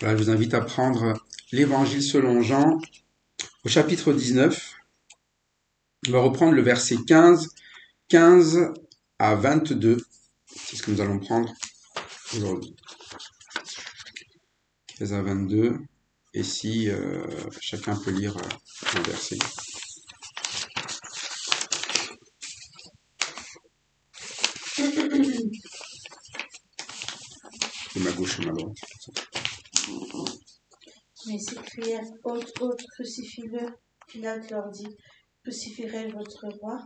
Voilà, je vous invite à prendre l'Évangile selon Jean au chapitre 19. On va reprendre le verset 15 à 22. C'est ce que nous allons prendre aujourd'hui. 15 à 22. Et si chacun peut lire un verset. De ma gauche et ma droite. Mais ils s'écrièrent, Haute, crucifie-le. Pilate leur dit, crucifierai votre roi?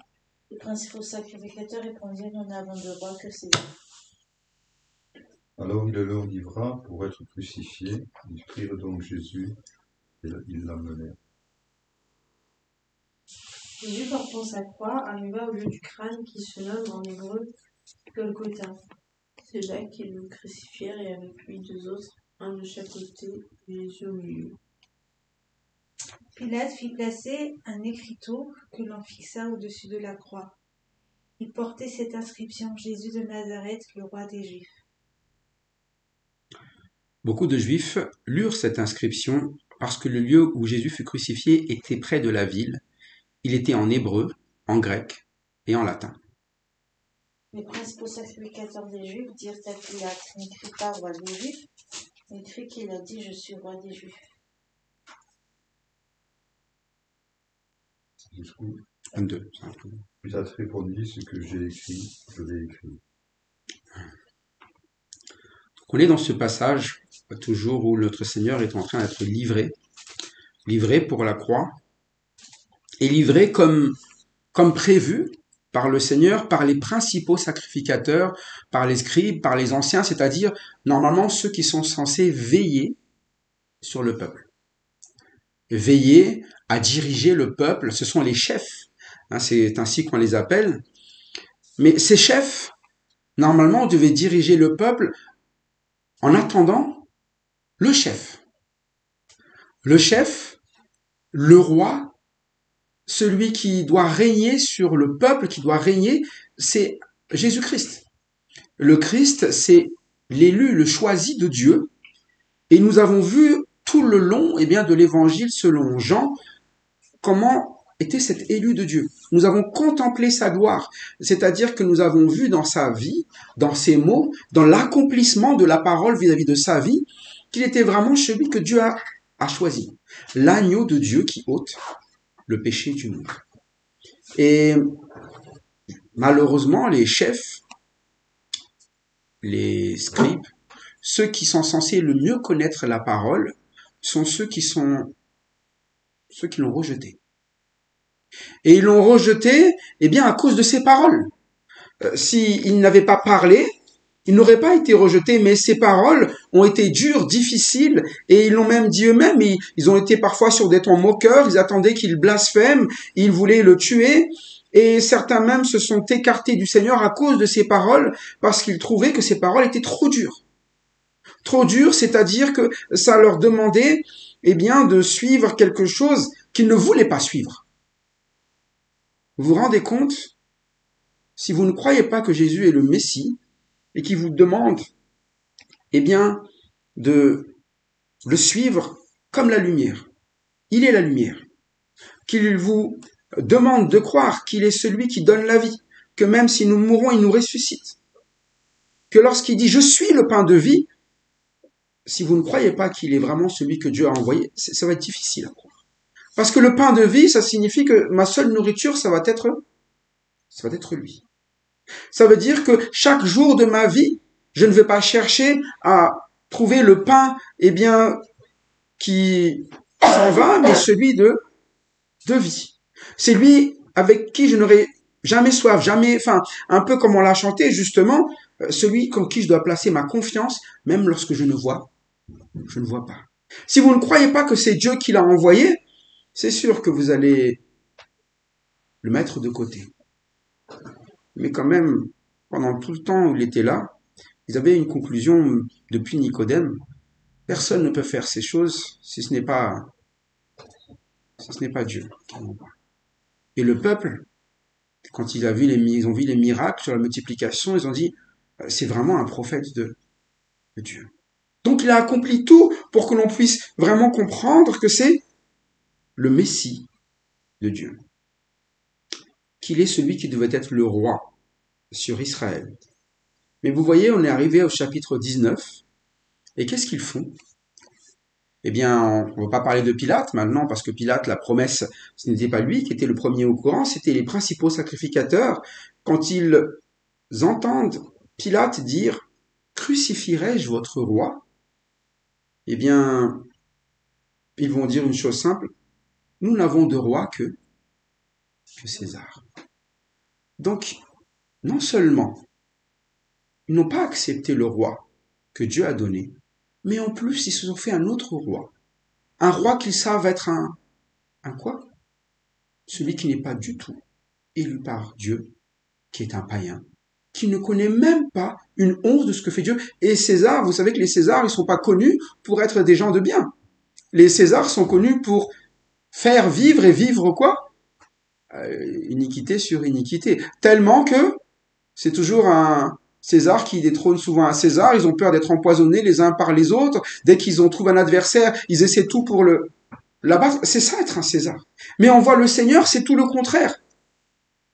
Les principaux sacrificateurs répondirent, nous n'avons de roi que César. Alors il le leur livra pour être crucifié. Ils prirent donc Jésus et ils l'emmenèrent. Jésus, portant sa croix, arriva au lieu du crâne qui se nomme en hébreu Golgotha. C'est là qu'ils le crucifièrent et avec lui deux autres, un de chaque côté et Jésus au milieu. Pilate fit placer un écriteau que l'on fixa au-dessus de la croix. Il portait cette inscription, Jésus de Nazareth, le roi des Juifs. Beaucoup de Juifs lurent cette inscription parce que le lieu où Jésus fut crucifié était près de la ville. Il était en hébreu, en grec et en latin. Les principaux sacrificateurs des Juifs dirent à Pilate, n'écris pas roi des Juifs, écris qu'il a dit, je suis roi des Juifs. Jusqu'où 22, simplement. Pilate répondit, ce que j'ai écrit, je l'ai écrit. On est dans ce passage, toujours où notre Seigneur est en train d'être livré pour la croix, et livré comme prévu par le Seigneur, par les principaux sacrificateurs, par les scribes, par les anciens, c'est-à-dire normalement ceux qui sont censés veiller sur le peuple. Veiller à diriger le peuple, ce sont les chefs, c'est ainsi qu'on les appelle. Mais ces chefs, normalement, devaient diriger le peuple en attendant le chef. Le chef, le roi, celui qui doit régner sur le peuple, qui doit régner, c'est Jésus-Christ. Le Christ, c'est l'élu, le choisi de Dieu. Et nous avons vu tout le long de l'évangile selon Jean, comment était cet élu de Dieu. Nous avons contemplé sa gloire, c'est-à-dire que nous avons vu dans sa vie, dans ses mots, dans l'accomplissement de la parole vis-à-vis de sa vie, qu'il était vraiment celui que Dieu a choisi. L'agneau de Dieu qui ôte le péché du monde. Et malheureusement, les chefs, les scribes, ceux qui sont censés le mieux connaître la parole, sont ceux qui l'ont rejeté. Et ils l'ont rejeté, à cause de ses paroles. S'il n'avait pas parlé, il n'aurait pas été rejeté, mais ses paroles ont été dures, difficiles, et ils l'ont même dit eux-mêmes, ils ont été parfois sur des tons moqueurs, ils attendaient qu'il blasphème, ils voulaient le tuer, et certains même se sont écartés du Seigneur à cause de ses paroles, parce qu'ils trouvaient que ses paroles étaient trop dures. Trop dures, c'est-à-dire que ça leur demandait, de suivre quelque chose qu'ils ne voulaient pas suivre. Vous vous rendez compte? Si vous ne croyez pas que Jésus est le Messie, et qu'il vous demande, de le suivre comme la lumière. Il est la lumière. Qu'il vous demande de croire qu'il est celui qui donne la vie, que même si nous mourons, il nous ressuscite. Que lorsqu'il dit « je suis le pain de vie », si vous ne croyez pas qu'il est vraiment celui que Dieu a envoyé, ça va être difficile à croire. Parce que le pain de vie, ça signifie que ma seule nourriture, ça va être lui. Ça veut dire que chaque jour de ma vie, je ne vais pas chercher à trouver le pain, qui s'en va, mais celui de vie. C'est lui avec qui je n'aurai jamais soif, un peu comme on l'a chanté justement, celui en qui je dois placer ma confiance, même lorsque je ne vois pas. Si vous ne croyez pas que c'est Dieu qui l'a envoyé, c'est sûr que vous allez le mettre de côté. Mais quand même, pendant tout le temps où il était là, ils avaient une conclusion depuis Nicodème. Personne ne peut faire ces choses si ce n'est pas Dieu. Et le peuple, quand ils ont vu les miracles sur la multiplication, ils ont dit, c'est vraiment un prophète de Dieu. Donc Donc il a accompli tout pour que l'on puisse vraiment comprendre que c'est le Messie de Dieu, qu'il est celui qui devait être le roi sur Israël. Mais vous voyez, on est arrivé au chapitre 19, et qu'est-ce qu'ils font? Eh bien, on ne va pas parler de Pilate maintenant, parce que Pilate, la promesse, ce n'était pas lui qui était le premier au courant, c'était les principaux sacrificateurs. Quand ils entendent Pilate dire « Crucifierai-je votre roi ?» Eh bien, ils vont dire une chose simple, « Nous n'avons de roi que César. » Donc, non seulement ils n'ont pas accepté le roi que Dieu a donné, mais en plus ils se sont fait un autre roi. Un roi qu'ils savent être un quoi? Celui qui n'est pas du tout élu par Dieu, qui est un païen, qui ne connaît même pas une once de ce que fait Dieu. Et César, vous savez que les Césars, ils ne sont pas connus pour être des gens de bien. Les Césars sont connus pour faire vivre et vivre quoi? Iniquité sur iniquité. Tellement que c'est toujours un César qui détrône souvent un César. Ils ont peur d'être empoisonnés les uns par les autres. Dès qu'ils ont trouvé un adversaire, ils essaient tout pour l'abattre. C'est ça être un César. Mais on voit le Seigneur, c'est tout le contraire.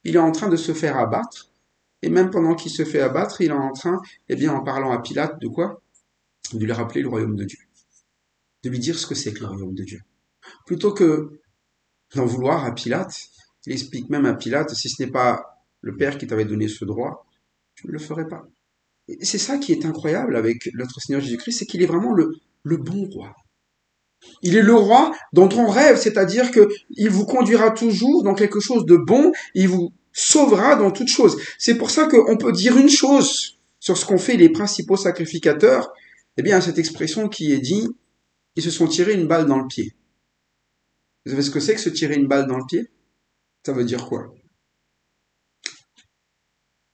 Il est en train de se faire abattre. Et même pendant qu'il se fait abattre, il est en train, eh bien, en parlant à Pilate, de quoi? De lui rappeler le royaume de Dieu. De lui dire ce que c'est que le royaume de Dieu. Plutôt que d'en vouloir à Pilate, il explique même à Pilate, si ce n'est pas le Père qui t'avait donné ce droit, tu ne le ferais pas. Et c'est ça qui est incroyable avec notre Seigneur Jésus-Christ, c'est qu'il est vraiment le bon roi. Il est le roi dont on rêve, c'est-à-dire qu'il vous conduira toujours dans quelque chose de bon, il vous sauvera dans toute chose. C'est pour ça qu'on peut dire une chose sur ce qu'ont fait les principaux sacrificateurs, eh bien, cette expression qui est dit, ils se sont tirés une balle dans le pied. Vous savez ce que c'est que se tirer une balle dans le pied? Ça veut dire quoi?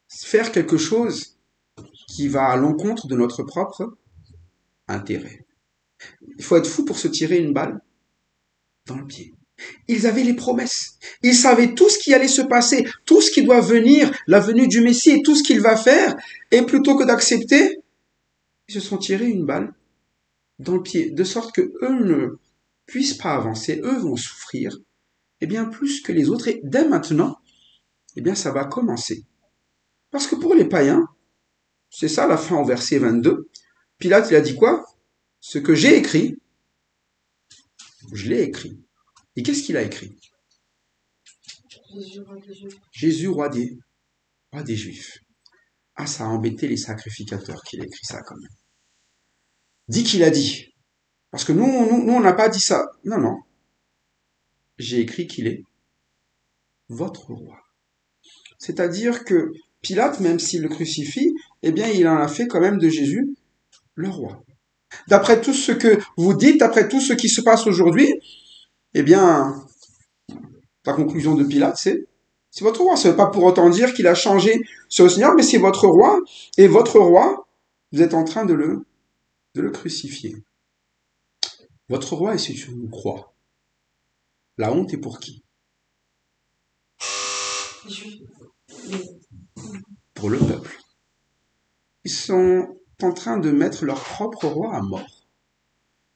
Faire quelque chose qui va à l'encontre de notre propre intérêt. Il faut être fou pour se tirer une balle dans le pied. Ils avaient les promesses. Ils savaient tout ce qui allait se passer, tout ce qui doit venir, la venue du Messie et tout ce qu'il va faire. Et plutôt que d'accepter, ils se sont tirés une balle dans le pied, de sorte que eux ne puissent pas avancer, eux vont souffrir, eh bien plus que les autres. Et dès maintenant, eh bien ça va commencer. Parce que pour les païens, c'est ça la fin au verset 22, Pilate il a dit quoi? Ce que j'ai écrit, je l'ai écrit. Et qu'est-ce qu'il a écrit? Jésus, roi des Juifs. Ah, ça a embêté les sacrificateurs qu'il a écrit ça quand même. Dit qu'il a dit. Parce que nous on n'a pas dit ça. Non, non. J'ai écrit qu'il est votre roi. C'est-à-dire que Pilate, même s'il le crucifie, eh bien, il en a fait quand même de Jésus le roi. D'après tout ce que vous dites, d'après tout ce qui se passe aujourd'hui, eh bien, la conclusion de Pilate, c'est votre roi. Ça ne veut pas pour autant dire qu'il a changé sur le Seigneur, mais c'est votre roi. Et votre roi, vous êtes en train de le crucifier. Votre roi est sur une croix. La honte est pour qui? Pour le peuple. Ils sont en train de mettre leur propre roi à mort.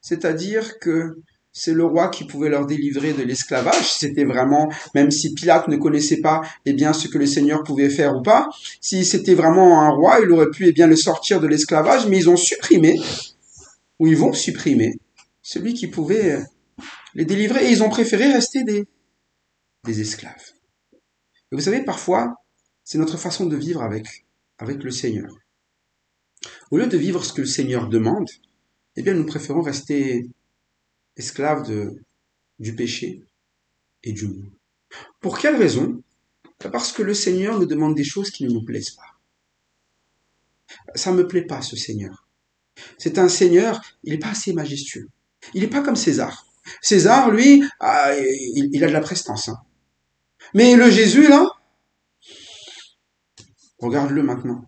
C'est-à-dire que c'est le roi qui pouvait leur délivrer de l'esclavage. C'était vraiment, même si Pilate ne connaissait pas, eh bien, ce que le Seigneur pouvait faire ou pas. Si c'était vraiment un roi, il aurait pu, eh bien, le sortir de l'esclavage, mais ils ont supprimé, ou ils vont supprimer, celui qui pouvait les délivrer, et ils ont préféré rester des esclaves. Et vous savez, parfois, c'est notre façon de vivre avec le Seigneur. Au lieu de vivre ce que le Seigneur demande, eh bien, nous préférons rester esclaves du péché et du monde. Pour quelle raison? Parce que le Seigneur nous demande des choses qui ne nous plaisent pas. Ça ne me plaît pas, ce Seigneur. C'est un Seigneur, il n'est pas assez majestueux. Il n'est pas comme César. César, lui, il a de la prestance. Hein. Mais le Jésus, là, regarde-le maintenant.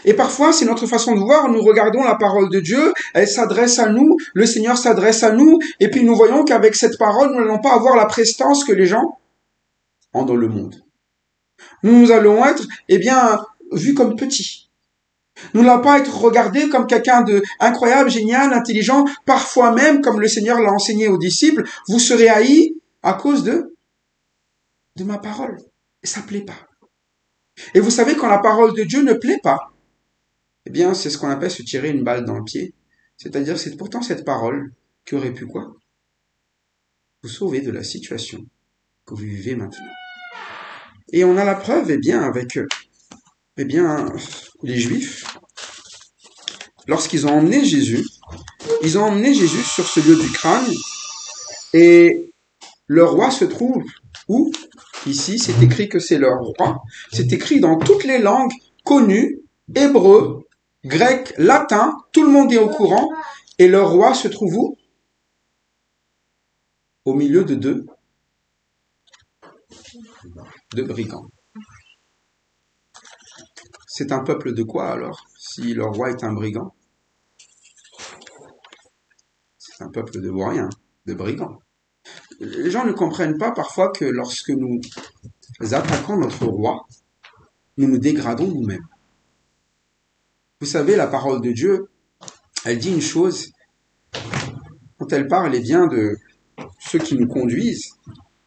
Et parfois, c'est notre façon de voir, nous regardons la parole de Dieu, elle s'adresse à nous, le Seigneur s'adresse à nous, et puis nous voyons qu'avec cette parole, nous n'allons pas avoir la prestance que les gens ont dans le monde. Nous allons être, eh bien, vus comme petits. Nous n'allons pas être regardés comme quelqu'un de incroyable, génial, intelligent. Parfois même, comme le Seigneur l'a enseigné aux disciples, vous serez haïs à cause de ma parole. Et ça ne plaît pas. Et vous savez, quand la parole de Dieu ne plaît pas, eh bien, c'est ce qu'on appelle se tirer une balle dans le pied. C'est-à-dire, c'est pourtant cette parole qui aurait pu quoi? Vous sauver de la situation que vous vivez maintenant. Et on a la preuve, eh bien, avec les Juifs, lorsqu'ils ont emmené Jésus, ils ont emmené Jésus sur ce lieu du crâne, et le roi se trouve où? Ici, c'est écrit que c'est leur roi. C'est écrit dans toutes les langues connues, hébreu, grec, latin, tout le monde est au courant, et leur roi se trouve où? Au milieu de deux brigands. C'est un peuple de quoi alors, si leur roi est un brigand? C'est un peuple de vauriens, de brigands. Les gens ne comprennent pas parfois que lorsque nous attaquons notre roi, nous nous dégradons nous-mêmes. Vous savez, la parole de Dieu, elle dit une chose, quand elle parle, eh bien, de ceux qui nous conduisent,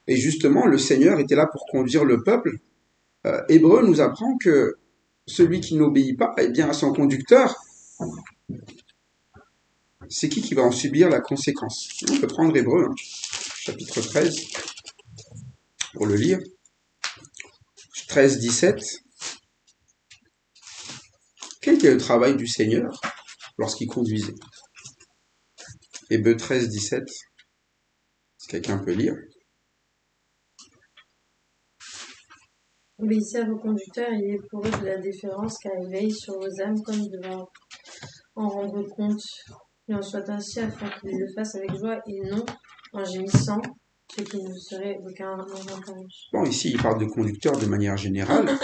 et justement, le Seigneur était là pour conduire le peuple. Hébreu nous apprend que celui qui n'obéit pas, eh bien, à son conducteur, c'est qui va en subir la conséquence? On peut prendre Hébreu, chapitre 13, pour le lire. 13, 17. Quel était le travail du Seigneur lorsqu'il conduisait? Hébreux 13, 17. Si quelqu'un peut lire. Obéissez à vos conducteurs et ayez pour eux de la déférence, car ils veillent sur vos âmes comme devant en rendre compte. Il en soit ainsi afin qu'ils le fassent avec joie et non en gémissant, ce qui ne serait aucun avantage. Bon, ici, il parle de conducteurs de manière générale.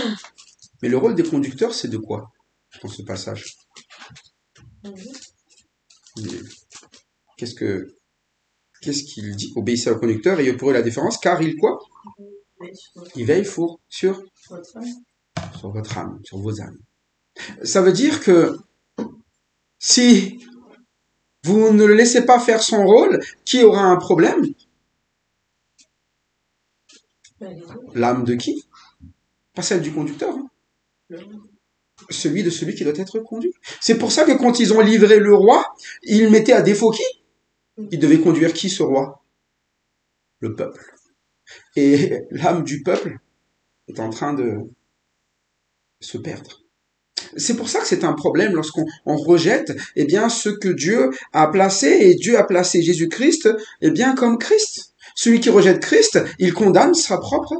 Mais le rôle des conducteurs, c'est de quoi dans ce passage? Qu'est-ce qu'il dit? Obéissez au conducteur et ayez pour eux la déférence, car il quoi? Il veille sur votre âme, sur vos âmes. Ça veut dire que si vous ne le laissez pas faire son rôle, qui aura un problème? L'âme de qui? Pas celle du conducteur. Celui qui doit être conduit. C'est pour ça que quand ils ont livré le roi, ils mettaient à défaut qui? Ils devaient conduire qui, ce roi? Le peuple. Et l'âme du peuple est en train de se perdre. C'est pour ça que c'est un problème lorsqu'on rejette eh bien, ce que Dieu a placé, et Dieu a placé Jésus-Christ eh bien, comme Christ. Celui qui rejette Christ, il condamne sa propre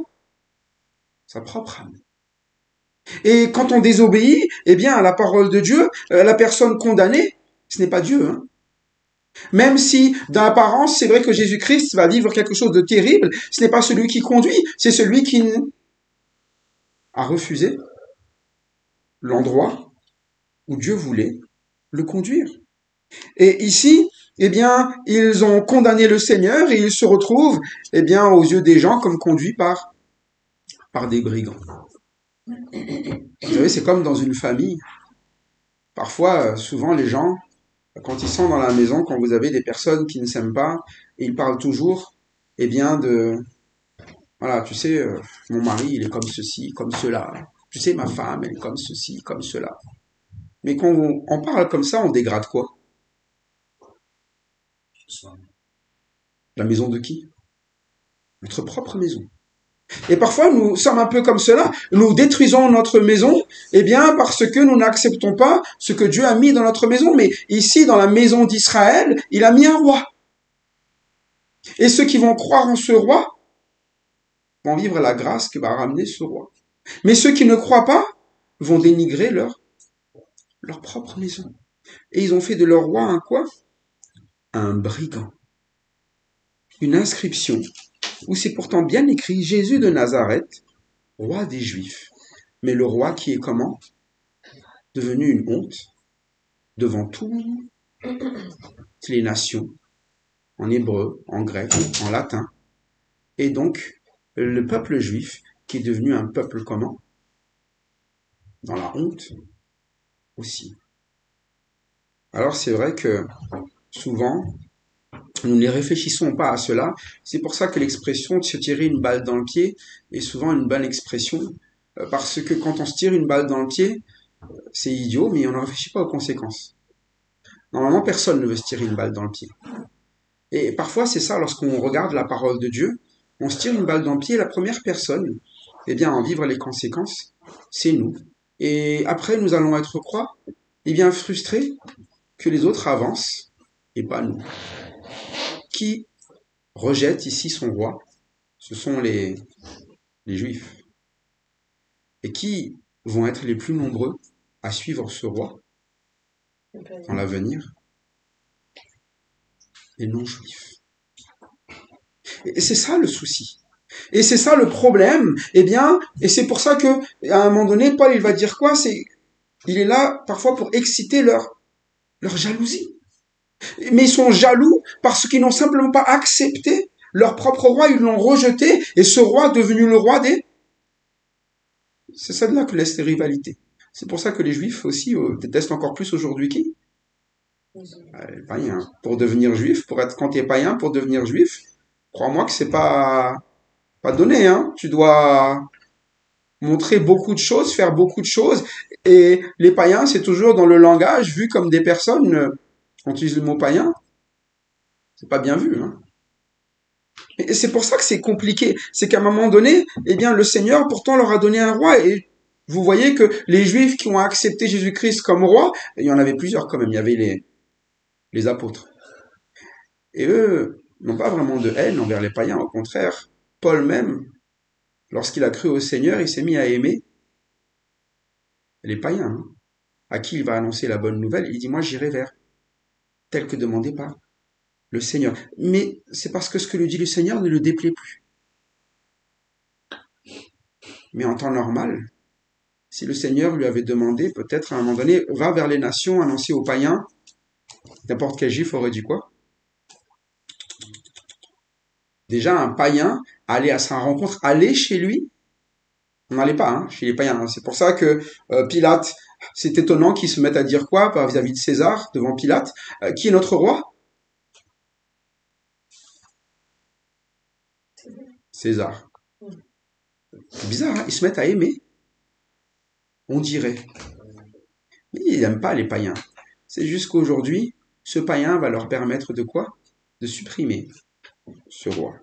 âme. Et quand on désobéit eh bien, à la parole de Dieu, la personne condamnée, ce n'est pas Dieu. Même si, dans l'apparence, c'est vrai que Jésus-Christ va vivre quelque chose de terrible, ce n'est pas celui qui conduit, c'est celui qui a refusé l'endroit où Dieu voulait le conduire. Et ici, eh bien, ils ont condamné le Seigneur et il se retrouve, eh bien, aux yeux des gens comme conduit par des brigands. Vous savez, c'est comme dans une famille. Parfois, souvent, les gens, quand ils sont dans la maison, quand vous avez des personnes qui ne s'aiment pas, ils parlent toujours, eh bien, voilà, tu sais, mon mari, il est comme ceci, comme cela. Tu sais, ma femme, elle est comme ceci, comme cela. Mais quand on parle comme ça, on dégrade quoi? La maison de qui? Notre propre maison. Et parfois, nous sommes un peu comme cela. Nous détruisons notre maison, eh bien, parce que nous n'acceptons pas ce que Dieu a mis dans notre maison. Mais ici, dans la maison d'Israël, il a mis un roi. Et ceux qui vont croire en ce roi vont vivre la grâce que va ramener ce roi. Mais ceux qui ne croient pas vont dénigrer leur propre maison. Et ils ont fait de leur roi un quoi? Un brigand. Une inscription où c'est pourtant bien écrit Jésus de Nazareth, roi des Juifs. Mais le roi qui est comment? Devenu une honte devant toutes les nations, en hébreu, en grec, en latin. Et donc, le peuple juif qui est devenu un peuple comment? Dans la honte, aussi. Alors c'est vrai que souvent, nous ne réfléchissons pas à cela. C'est pour ça que l'expression de se tirer une balle dans le pied est souvent une bonne expression. Parce que quand on se tire une balle dans le pied, c'est idiot, mais on ne réfléchit pas aux conséquences. Normalement, personne ne veut se tirer une balle dans le pied. Et parfois, c'est ça, lorsqu'on regarde la parole de Dieu, on se tire une balle dans le pied, la première personne, eh bien, à en vivre les conséquences, c'est nous. Et après, nous allons être quoi? Eh bien, frustrés que les autres avancent, et pas nous. Qui rejette ici son roi? Ce sont les Juifs. Et qui vont être les plus nombreux à suivre ce roi dans l'avenir? Les non-juifs. Et c'est ça le souci. Et c'est ça le problème. Eh bien, et c'est pour ça que, à un moment donné, Paul, il va dire quoi? Il est là, parfois, pour exciter leur jalousie. Mais ils sont jaloux parce qu'ils n'ont simplement pas accepté leur propre roi, ils l'ont rejeté, et ce roi devenu le roi des... C'est ça de là que laissent les rivalités. C'est pour ça que les juifs aussi détestent encore plus aujourd'hui qui? Les païens. Pour devenir juif, quand t'es païen, pour devenir juif, crois-moi que c'est pas donné, hein. Tu dois montrer beaucoup de choses, faire beaucoup de choses, et les païens, c'est toujours dans le langage vu comme des personnes, on utilise le mot païen, c'est pas bien vu, hein. Et c'est pour ça que c'est compliqué. C'est qu'à un moment donné, eh bien, le Seigneur, pourtant, leur a donné un roi. Et vous voyez que les Juifs qui ont accepté Jésus-Christ comme roi, il y en avait plusieurs quand même. Il y avait les apôtres. Et eux n'ont pas vraiment de haine envers les païens. Au contraire, Paul même, lorsqu'il a cru au Seigneur, il s'est mis à aimer les païens, hein, à qui il va annoncer la bonne nouvelle. Il dit, moi, j'irai vers tel que demandé par le Seigneur. Mais c'est parce que ce que lui dit le Seigneur ne le déplaît plus. Mais en temps normal, si le Seigneur lui avait demandé, peut-être à un moment donné, va vers les nations, annoncer aux païens, n'importe quel juif aurait dit quoi? Déjà, un païen, aller à sa rencontre, aller chez lui, on n'allait pas, hein, chez les païens. C'est pour ça que Pilate, c'est étonnant qu'il se mette à dire quoi vis-à-vis de César, devant Pilate, qui est notre roi? César. C'est bizarre, hein, ils se mettent à aimer. On dirait. Mais ils n'aiment pas les païens. C'est juste qu'aujourd'hui, ce païen va leur permettre de quoi? De supprimer ce roi.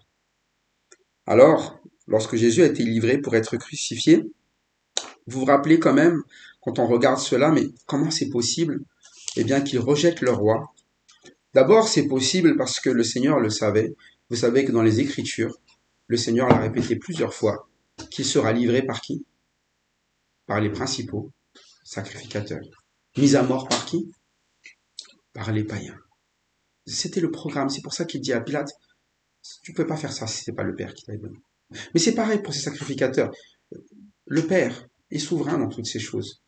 Alors, lorsque Jésus a été livré pour être crucifié, vous vous rappelez quand même, quand on regarde cela, mais comment c'est possible? Eh bien, qu'il rejette le roi. D'abord, c'est possible parce que le Seigneur le savait. Vous savez que dans les Écritures, le Seigneur l'a répété plusieurs fois, qu'il sera livré par qui? Par les principaux sacrificateurs. Mis à mort par qui? Par les païens. C'était le programme. C'est pour ça qu'il dit à Pilate, tu ne peux pas faire ça si ce n'est pas le Père qui t'a donné. Mais c'est pareil pour ces sacrificateurs. Le Père est souverain dans toutes ces choses.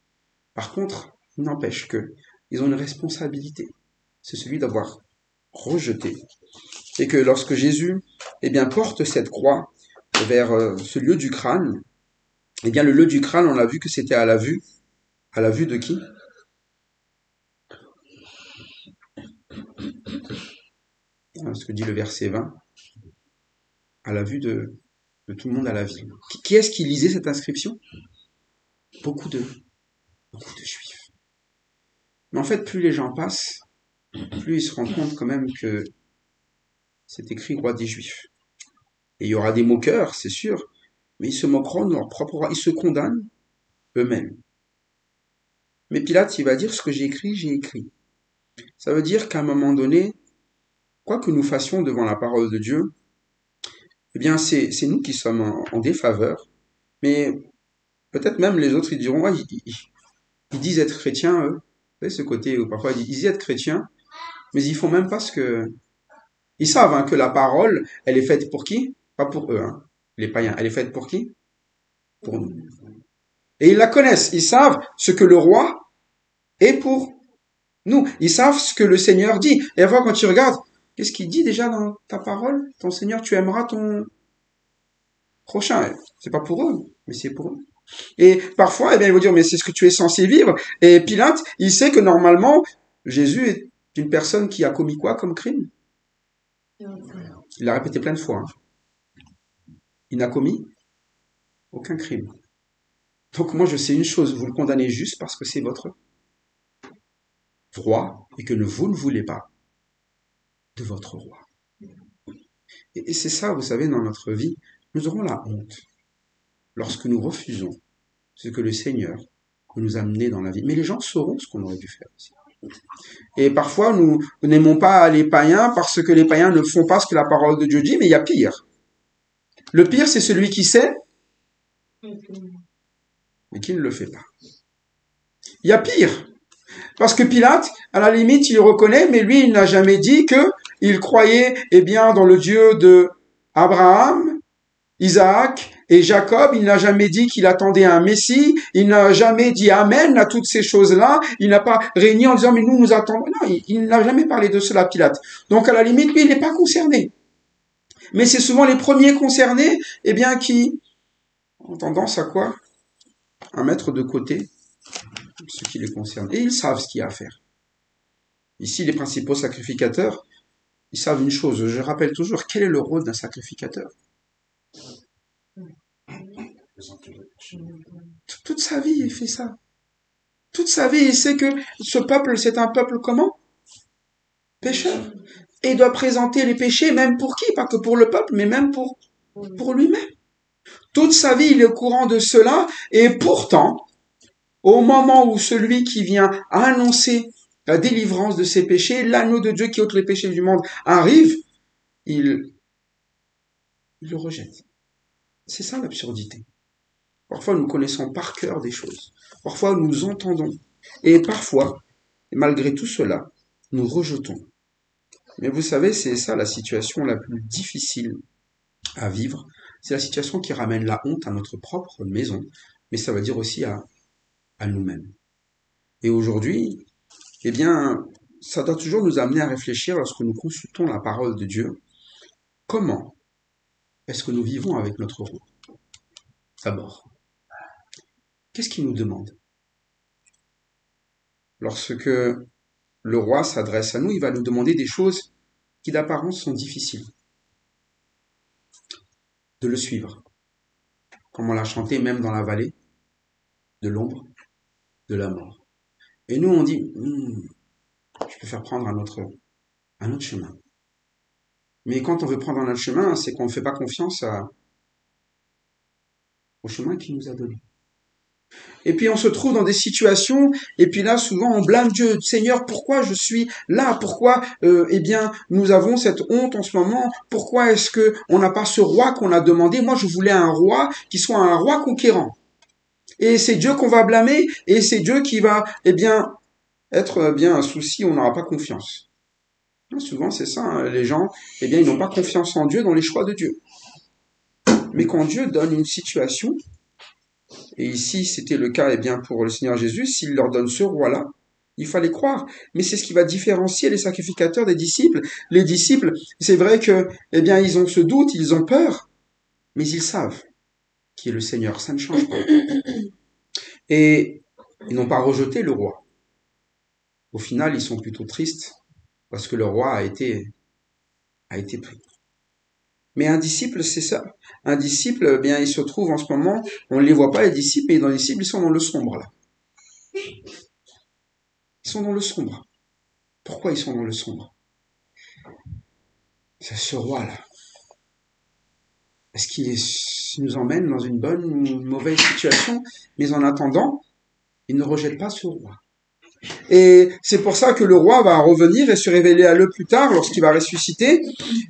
Par contre, il n'empêche que ils ont une responsabilité. C'est celui d'avoir rejeté. Et que lorsque Jésus, eh bien, porte cette croix vers ce lieu du crâne, eh bien, le lieu du crâne, on a vu que c'était à la vue de qui? Ce que dit le verset 20, à la vue de tout le monde à la ville. Qui est-ce qui lisait cette inscription? Beaucoup de juifs. Mais en fait, plus les gens passent, plus ils se rendent compte quand même que c'est écrit roi des juifs. Et il y aura des moqueurs, c'est sûr, mais ils se moqueront de leur propre roi, ils se condamnent eux-mêmes. Mais Pilate, il va dire ce que j'ai écrit, j'ai écrit. Ça veut dire qu'à un moment donné, quoi que nous fassions devant la parole de Dieu, eh bien c'est nous qui sommes en défaveur, mais peut-être même les autres, ils diront, ouais, ils disent être chrétiens, eux. Vous savez, ce côté où parfois ils disent être chrétiens, mais ils font même pas ce que... Ils savent hein, que la parole, elle est faite pour qui? Pas pour eux, hein, les païens. Elle est faite pour qui? Pour nous. Et ils la connaissent. Ils savent ce que le roi est pour nous. Ils savent ce que le Seigneur dit. Et à fois, quand tu regardes, qu'est-ce qu'il dit déjà dans ta parole? Ton Seigneur, tu aimeras ton prochain. C'est pas pour eux, mais c'est pour eux. Et parfois, eh bien, ils vont dire, mais c'est ce que tu es censé vivre. Et Pilate, il sait que normalement, Jésus est une personne qui a commis quoi comme crime? Il l'a répété plein de fois. Il n'a commis aucun crime. Donc moi, je sais une chose, vous le condamnez juste parce que c'est votre roi et que vous ne voulez pas de votre roi. Et c'est ça, vous savez, dans notre vie, nous aurons la honte lorsque nous refusons ce que le Seigneur nous a mené dans la vie. Mais les gens sauront ce qu'on aurait dû faire aussi. Et parfois, nous n'aimons pas les païens parce que les païens ne font pas ce que la parole de Dieu dit, mais il y a pire. Le pire, c'est celui qui sait, mais qui ne le fait pas. Il y a pire. Parce que Pilate, à la limite, il reconnaît, mais lui, il n'a jamais dit qu'il croyait, eh bien, dans le Dieu de Abraham, Isaac et Jacob. Il n'a jamais dit qu'il attendait un Messie. Il n'a jamais dit Amen à toutes ces choses-là. Il n'a pas régné en disant, mais nous attendons. Non, il n'a jamais parlé de cela, Pilate. Donc, à la limite, lui, il n'est pas concerné. Mais c'est souvent les premiers concernés, eh bien, qui ont tendance à quoi? À mettre de côté ce qui les concerne. Et ils savent ce qu'il y a à faire. Ici, les principaux sacrificateurs, ils savent une chose. Je rappelle toujours, quel est le rôle d'un sacrificateur? Toute sa vie, il fait ça. Toute sa vie, il sait que ce peuple, c'est un peuple comment? Pécheur. Et il doit présenter les péchés, même pour qui? Pas que pour le peuple, mais même pour lui-même. Toute sa vie, il est au courant de cela, et pourtant, au moment où celui qui vient annoncer la délivrance de ses péchés, l'agneau de Dieu qui ôte les péchés du monde arrive, il le rejette. C'est ça l'absurdité. Parfois, nous connaissons par cœur des choses. Parfois, nous entendons. Et parfois, malgré tout cela, nous rejetons. Mais vous savez, c'est ça la situation la plus difficile à vivre. C'est la situation qui ramène la honte à notre propre maison. Mais ça veut dire aussi à nous-mêmes. Et aujourd'hui, eh bien, ça doit toujours nous amener à réfléchir lorsque nous consultons la parole de Dieu. Comment est-ce que nous vivons avec notre roi? D'abord, qu'est-ce qu'il nous demande? Lorsque le roi s'adresse à nous, il va nous demander des choses qui d'apparence sont difficiles. De le suivre. Comme on l'a chanté même dans la vallée de l'ombre de la mort. Et nous, on dit, je peux faire prendre un autre chemin. Mais quand on veut prendre un autre chemin, c'est qu'on ne fait pas confiance au chemin qu'il nous a donné. Et puis on se trouve dans des situations, et puis là souvent on blâme Dieu. Seigneur, pourquoi je suis là? Pourquoi, eh bien, nous avons cette honte en ce moment? Pourquoi est-ce que on n'a pas ce roi qu'on a demandé? Moi, je voulais un roi qui soit un roi conquérant. Et c'est Dieu qu'on va blâmer, et c'est Dieu qui va, eh bien, être bien un souci, on n'aura pas confiance. Souvent c'est ça, hein, les gens, eh bien, ils n'ont pas confiance en Dieu dans les choix de Dieu. Mais quand Dieu donne une situation, et ici c'était le cas, eh bien, pour le Seigneur Jésus, s'il leur donne ce roi-là, il fallait croire. Mais c'est ce qui va différencier les sacrificateurs des disciples. Les disciples, c'est vrai que, eh bien, ils ont ce doute, ils ont peur, mais ils savent qui est le Seigneur, ça ne change pas. Et ils n'ont pas rejeté le roi. Au final, ils sont plutôt tristes parce que le roi a été pris. Mais un disciple, c'est ça. Un disciple, eh bien, il se trouve en ce moment, on ne les voit pas, les disciples, mais dans les disciples, ils sont dans le sombre, là. Ils sont dans le sombre. Pourquoi ils sont dans le sombre? C'est ce roi-là. Est-ce qu'il nous emmène dans une bonne ou une mauvaise situation? Mais en attendant, ils ne rejettent pas ce roi. Et c'est pour ça que le roi va revenir et se révéler à eux plus tard lorsqu'il va ressusciter.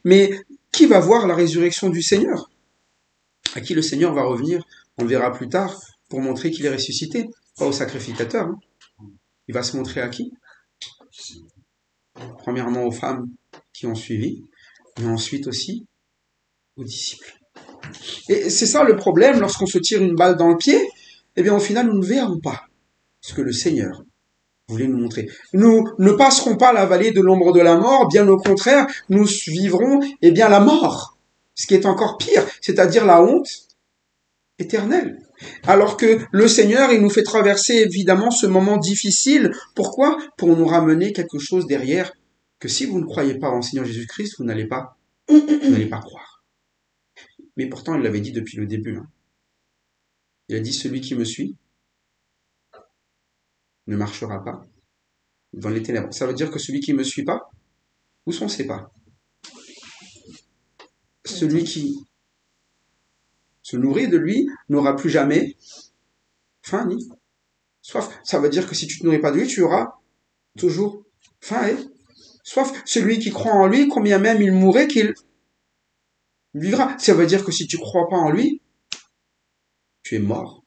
Mais qui va voir la résurrection du Seigneur? À qui le Seigneur va revenir, on le verra plus tard, pour montrer qu'il est ressuscité. Pas au sacrificateur. Hein. Il va se montrer à qui? Premièrement aux femmes qui ont suivi, mais ensuite aussi aux disciples. Et c'est ça le problème, lorsqu'on se tire une balle dans le pied, eh bien au final nous ne verrons pas ce que le Seigneur voulait nous montrer. Nous ne passerons pas la vallée de l'ombre de la mort, bien au contraire, nous vivrons eh bien la mort, ce qui est encore pire, c'est-à-dire la honte éternelle. Alors que le Seigneur, il nous fait traverser évidemment ce moment difficile. Pourquoi? Pour nous ramener quelque chose derrière, que si vous ne croyez pas en Seigneur Jésus-Christ, vous n'allez pas croire. Mais pourtant, il l'avait dit depuis le début. Il a dit, celui qui me suit ne marchera pas dans les ténèbres. Ça veut dire que celui qui ne me suit pas, où sont ses pas? Celui qui se nourrit de lui n'aura plus jamais faim ni soif. Ça veut dire que si tu ne te nourris pas de lui, tu auras toujours faim et soif. Celui qui croit en lui, combien même il mourrait, qu'il vivra. Ça veut dire que si tu ne crois pas en lui, tu es mort.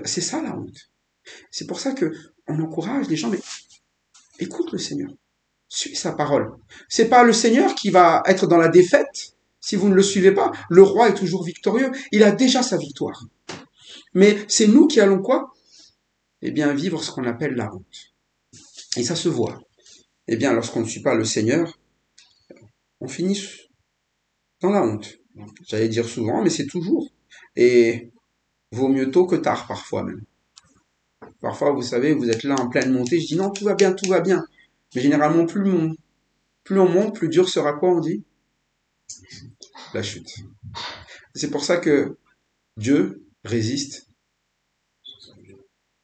C'est ça la honte. C'est pour ça que on encourage les gens, mais écoute le Seigneur. Suis sa parole. C'est pas le Seigneur qui va être dans la défaite si vous ne le suivez pas. Le roi est toujours victorieux. Il a déjà sa victoire. Mais c'est nous qui allons quoi? Eh bien, vivre ce qu'on appelle la honte. Et ça se voit. Eh bien, lorsqu'on ne suit pas le Seigneur, on finit dans la honte. J'allais dire souvent, mais c'est toujours. Et vaut mieux tôt que tard, parfois même. Parfois, vous savez, vous êtes là en pleine montée, je dis non, tout va bien, tout va bien. Mais généralement, plus on monte, plus dur sera quoi, on dit? La chute. C'est pour ça que Dieu résiste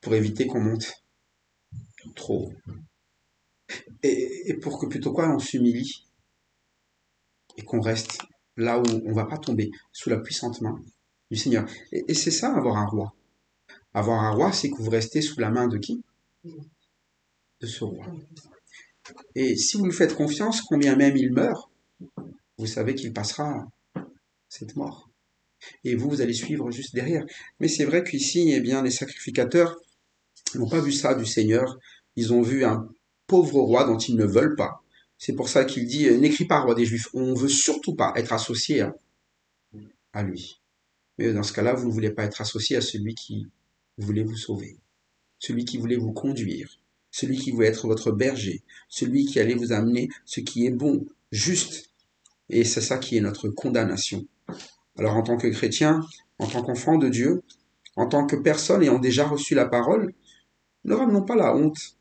pour éviter qu'on monte trop haut. Et pour que plutôt quoi, on s'humilie et qu'on reste là où on ne va pas tomber, sous la puissante main du Seigneur. Et c'est ça, avoir un roi. Avoir un roi, c'est que vous restez sous la main de qui? De ce roi. Et si vous lui faites confiance, combien même il meurt, vous savez qu'il passera cette mort. Et vous allez suivre juste derrière. Mais c'est vrai qu'ici, eh bien, les sacrificateurs n'ont pas vu ça du Seigneur. Ils ont vu un pauvre roi dont ils ne veulent pas. C'est pour ça qu'il dit, n'écris pas roi des Juifs. On ne veut surtout pas être associé à lui. Mais dans ce cas-là, vous ne voulez pas être associé à celui qui voulait vous sauver, celui qui voulait vous conduire, celui qui voulait être votre berger, celui qui allait vous amener ce qui est bon, juste. Et c'est ça qui est notre condamnation. Alors en tant que chrétien, en tant qu'enfant de Dieu, en tant que personne ayant déjà reçu la parole, ne ramenons pas la honte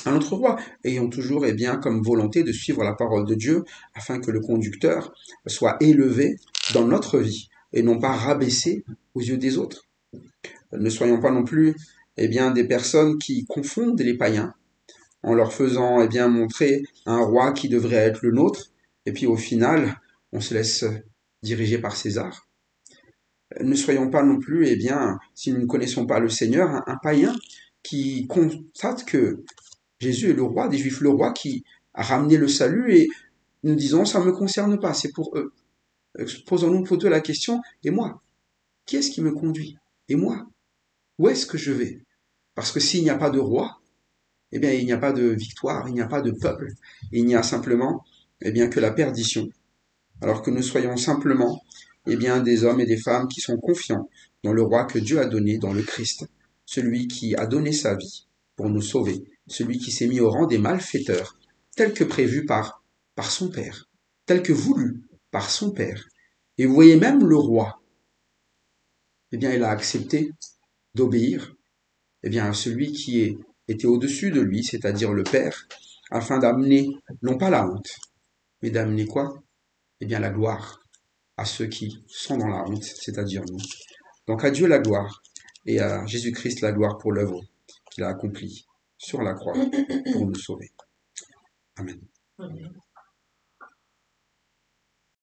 à notre roi, ayons toujours comme volonté de suivre la parole de Dieu afin que le conducteur soit élevé dans notre vie et non pas rabaissé aux yeux des autres. Ne soyons pas non plus des personnes qui confondent les païens en leur faisant montrer un roi qui devrait être le nôtre et puis au final on se laisse diriger par César. Ne soyons pas non plus, si nous ne connaissons pas le Seigneur, un païen qui constate que Jésus est le roi des Juifs, le roi qui a ramené le salut et nous disons ça ne me concerne pas, c'est pour eux. Posons-nous plutôt la question, et moi? Qui est-ce qui me conduit? Et moi? Où est-ce que je vais? Parce que s'il n'y a pas de roi, il n'y a pas de victoire, il n'y a pas de peuple, il n'y a simplement que la perdition. Alors que nous soyons simplement des hommes et des femmes qui sont confiants dans le roi que Dieu a donné, dans le Christ, celui qui a donné sa vie pour nous sauver, celui qui s'est mis au rang des malfaiteurs, tel que prévu par son Père, tel que voulu par son Père. Et vous voyez même le roi, il a accepté d'obéir à celui qui était au-dessus de lui, c'est-à-dire le Père, afin d'amener, non pas la honte, mais d'amener quoi? La gloire à ceux qui sont dans la honte, c'est-à-dire nous. Donc à Dieu la gloire, et à Jésus-Christ la gloire pour l'œuvre qu'il a accomplie sur la croix pour nous sauver. Amen. Amen.